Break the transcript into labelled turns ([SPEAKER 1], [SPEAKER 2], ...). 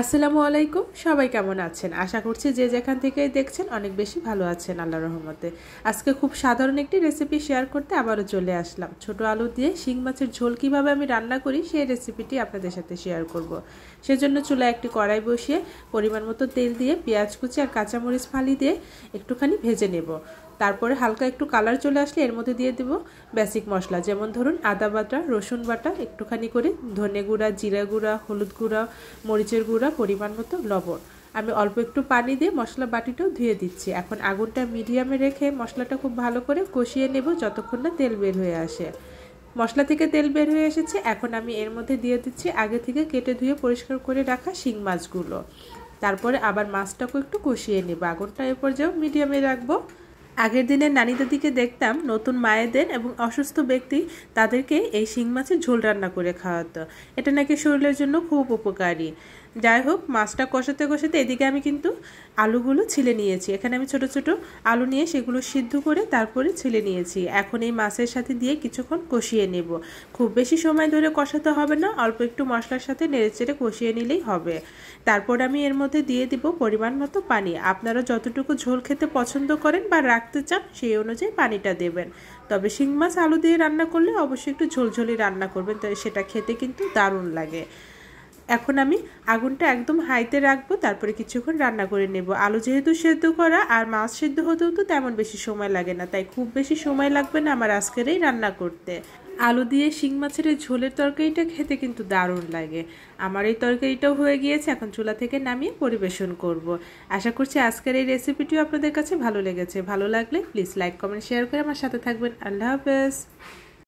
[SPEAKER 1] আসসালামু আলাইকুম। সবাই কেমন আছেন? আশা করছি যে যেখান থেকেই দেখছেন অনেক বেশি ভালো আছেন আল্লাহর রহমতে। আজকে খুব সাধারণ একটি রেসিপি শেয়ার করতে আবারও চলে আসলাম। ছোট আলু দিয়ে শিং মাছের ঝোল কিভাবে আমি রান্না করি সেই রেসিপিটি আপনাদের সাথে শেয়ার করব। সেজন্য চুলায় একটি কড়াই বসিয়ে পরিমাণ মতো তেল দিয়ে পেঁয়াজ কুচি আর কাঁচামরিচ ফালি দিয়ে একটুখানি ভেজে নেব। তারপরে হালকা একটু কালার চলে আসলে এর মধ্যে দিয়ে দেব বেসিক মশলা, যেমন ধরুন আদা বাটা, রসুন বাটা, একটুখানি করে ধনে গুঁড়া, জিরা গুঁড়া, হলুদ গুঁড়া, মরিচের গুঁড়া, পরিমাণ মতো লবণ। আমি অল্প একটু পানি দিয়ে মশলা বাটিটাও ধুয়ে দিচ্ছি। এখন আগুনটা মিডিয়ামে রেখে মশলাটা খুব ভালো করে কষিয়ে নেব যতক্ষণ না তেল বের হয়ে আসে। মশলা থেকে তেল বের হয়ে এসেছে। এখন আমি এর মধ্যে দিয়ে দিচ্ছি আগে থেকে কেটে ধুয়ে পরিষ্কার করে রাখা শিং মাছগুলো। তারপরে আবার মাছটাকে একটু কষিয়ে নেব। আগুনটা এ পর্যায়েও মিডিয়ামে রাখবো। আগের দিনের নানি দাদিকে দেখতাম নতুন মায়েদের এবং অসুস্থ ব্যক্তি তাদেরকে এই শিং মাছের ঝোল রান্না করে খাওয়াতো। এটা নাকি শরীরের জন্য খুব উপকারী। যাই হোক, মাছটা কষাতে কষাতে এদিকে আমি কিন্তু আলুগুলো ছিলে নিয়েছি। এখানে আমি ছোট ছোট আলু নিয়ে সেগুলো সিদ্ধ করে তারপরে ছিলে নিয়েছি। এখন এই মাছের সাথে দিয়ে কিছুক্ষণ কষিয়ে নেব। খুব বেশি সময় ধরে কষাতে হবে না, অল্প একটু মশলার সাথে নেড়েচেড়ে কষিয়ে নিলেই হবে। তারপর আমি এর মধ্যে দিয়ে দিব পরিমাণ মতো পানি। আপনারা যতটুকু ঝোল খেতে পছন্দ করেন বা রাখতে চান সেই অনুযায়ী পানিটা দেবেন। তবে শিং মাছ আলু দিয়ে রান্না করলে অবশ্যই একটু ঝোলঝোলি রান্না করবেন, তো সেটা খেতে কিন্তু দারুণ লাগে। এখন আমি আগুনটা একদম হাইতে রাখবো, তারপরে কিছুক্ষণ রান্না করে নেব। আলু যেহেতু সেদ্ধ করা আর মাছ সেদ্ধ হতেও তো তেমন বেশি সময় লাগে না, তাই খুব বেশি সময় লাগবে না আমার আজকের এই রান্না করতে। আলু দিয়ে শিং মাছের এই ঝোলের তরকারিটা খেতে কিন্তু দারুণ লাগে। আমার এই তরকারিটাও হয়ে গিয়েছে, এখন চুলা থেকে নামিয়ে পরিবেশন করব। আশা করছি আজকের এই রেসিপিটিও আপনাদের কাছে ভালো লেগেছে। ভালো লাগলে প্লিজ লাইক, কমেন্ট, শেয়ার করে আমার সাথে থাকবেন। আল্লাহ হাফেজ।